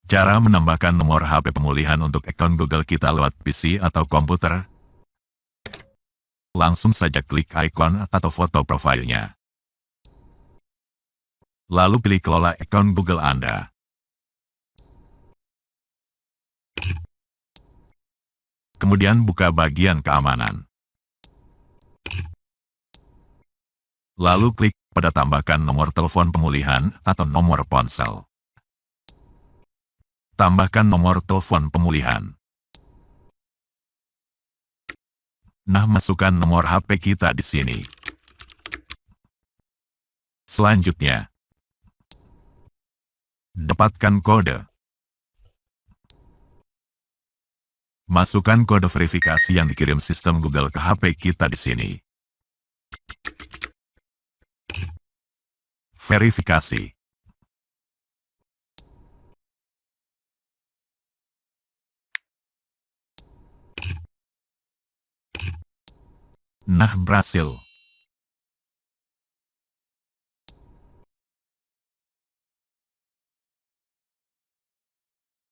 Cara menambahkan nomor HP pemulihan untuk akun Google kita lewat PC atau komputer. Langsung saja klik ikon atau foto profilnya. Lalu pilih kelola akun Google Anda. Kemudian buka bagian keamanan. Lalu klik pada tambahkan nomor telepon pemulihan atau nomor ponsel. Tambahkan nomor telepon pemulihan. Nah, masukkan nomor HP kita di sini. Selanjutnya, dapatkan kode. Masukkan kode verifikasi yang dikirim sistem Google ke HP kita di sini. Verifikasi. Nah, berhasil.